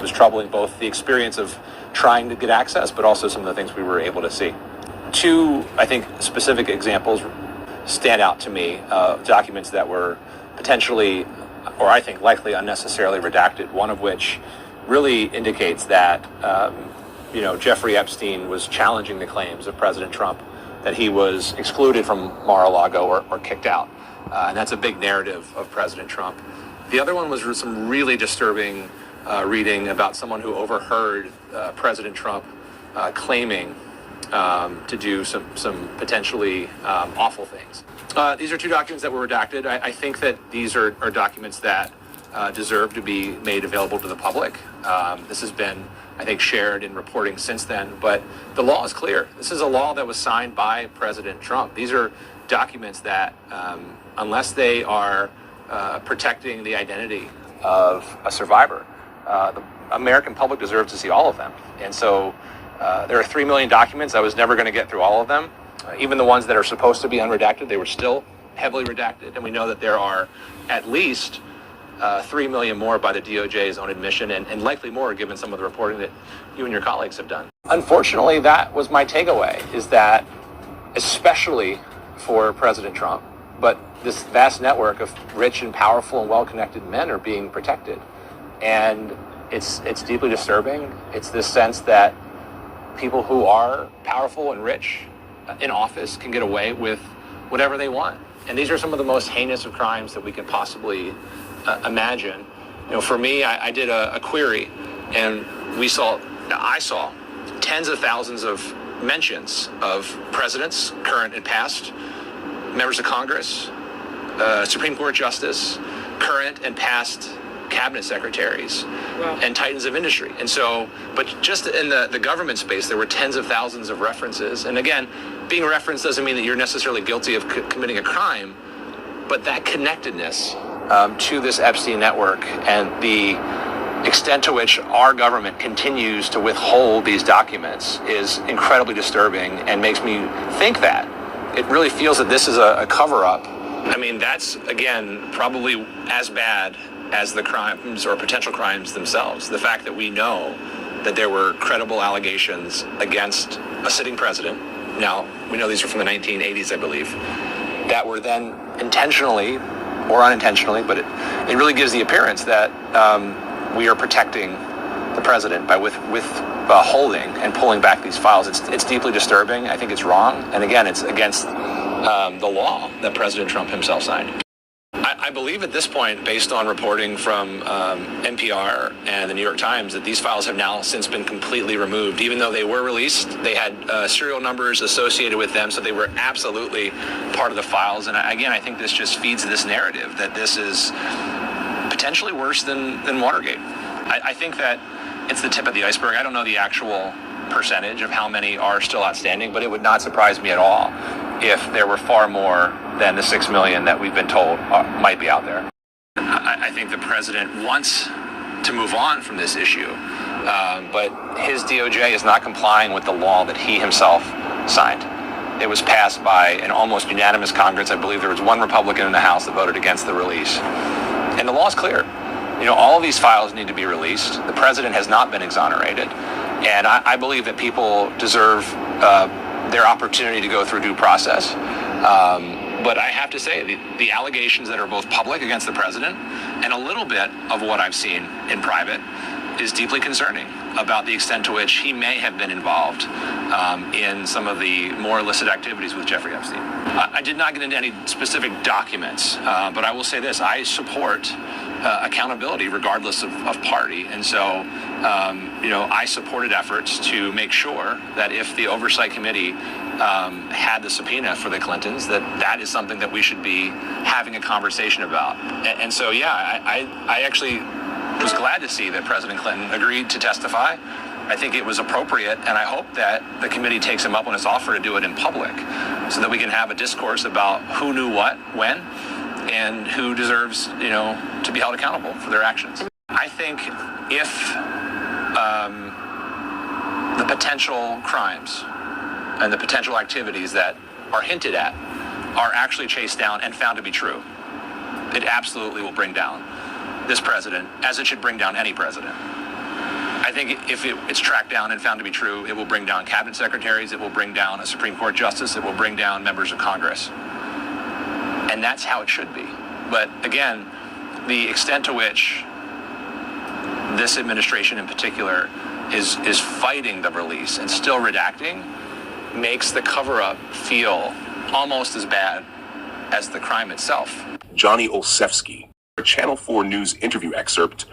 was troubling, both the experience of trying to get access, but also some of the things we were able to see. Two, I think, specific examples stand out to me, documents that were potentially, or I think likely unnecessarily redacted, one of which really indicates that, Jeffrey Epstein was challenging the claims of President Trump that he was excluded from Mar-a-Lago or kicked out. And that's a big narrative of President Trump. The other one was some really disturbing reading about someone who overheard President Trump claiming to do some potentially awful things. These are two documents that were redacted. I think that these are documents that deserve to be made available to the public. This has been, I think, shared in reporting since then, but the law is clear. This is a law that was signed by President Trump. These are documents that, unless they are protecting the identity of a survivor, the American public deserves to see all of them. And so there are 3 million documents. I was never going to get through all of them. Even the ones that are supposed to be unredacted, they were still heavily redacted. And we know that there are at least 3 million more by the DOJ's own admission, and likely more given some of the reporting that you and your colleagues have done. Unfortunately, that was my takeaway, is that especially for President Trump, but this vast network of rich and powerful and well-connected men are being protected. And it's deeply disturbing. It's this sense that people who are powerful and rich in office can get away with whatever they want. And these are some of the most heinous of crimes that we can possibly imagine. For me, I did a query, and I saw tens of thousands of mentions of presidents, current and past, members of Congress, Supreme Court justice, current and past cabinet secretaries, and titans of industry. And so, but just in the government space, there were tens of thousands of references. And again, being referenced doesn't mean that you're necessarily guilty of committing a crime, but that connectedness to this Epstein network and the extent to which our government continues to withhold these documents is incredibly disturbing, and makes me think that it really feels that this is a cover-up. I mean, that's, again, probably as bad as the crimes or potential crimes themselves. The fact that we know that there were credible allegations against a sitting president. Now, we know these are from the 1980s, I believe, that were then intentionally or unintentionally, but it really gives the appearance that we are protecting the president by holding and pulling back these files. It's deeply disturbing. I think it's wrong. And again, it's against the law that President Trump himself signed. I believe at this point, based on reporting from NPR and the New York Times, that these files have now since been completely removed. Even though they were released, they had serial numbers associated with them, so they were absolutely part of the files. And again, I think this just feeds this narrative that this is potentially worse than Watergate. I think that it's the tip of the iceberg. I don't know the actual percentage of how many are still outstanding, but it would not surprise me at all if there were far more than the 6 million that we've been told might be out there. I think the president wants to move on from this issue, but his DOJ is not complying with the law that he himself signed. It was passed by an almost unanimous Congress. I believe there was one Republican in the House that voted against the release. And the law is clear. All of these files need to be released. The president has not been exonerated. And I believe that people deserve their opportunity to go through due process. But I have to say, the allegations that are both public against the president and a little bit of what I've seen in private is deeply concerning about the extent to which he may have been involved in some of the more illicit activities with Jeffrey Epstein. I did not get into any specific documents, but I will say this: I support accountability regardless of party. And so, I supported efforts to make sure that if the Oversight Committee had the subpoena for the Clintons, that is something that we should be having a conversation about. And so, I actually was glad to see that President Clinton agreed to testify. I think it was appropriate, and I hope that the committee takes him up on his offer to do it in public so that we can have a discourse about who knew what, when, and who deserves, to be held accountable for their actions. I think if the potential crimes and the potential activities that are hinted at are actually chased down and found to be true, it absolutely will bring down this president, as it should bring down any president. think if it's tracked down and found to be true, it will bring down cabinet secretaries, it will bring down a Supreme Court justice, it will bring down members of Congress. And that's how it should be. But again, the extent to which this administration in particular is fighting the release and still redacting makes the cover-up feel almost as bad as the crime itself. Johnny Olszewski, a Channel 4 News interview excerpt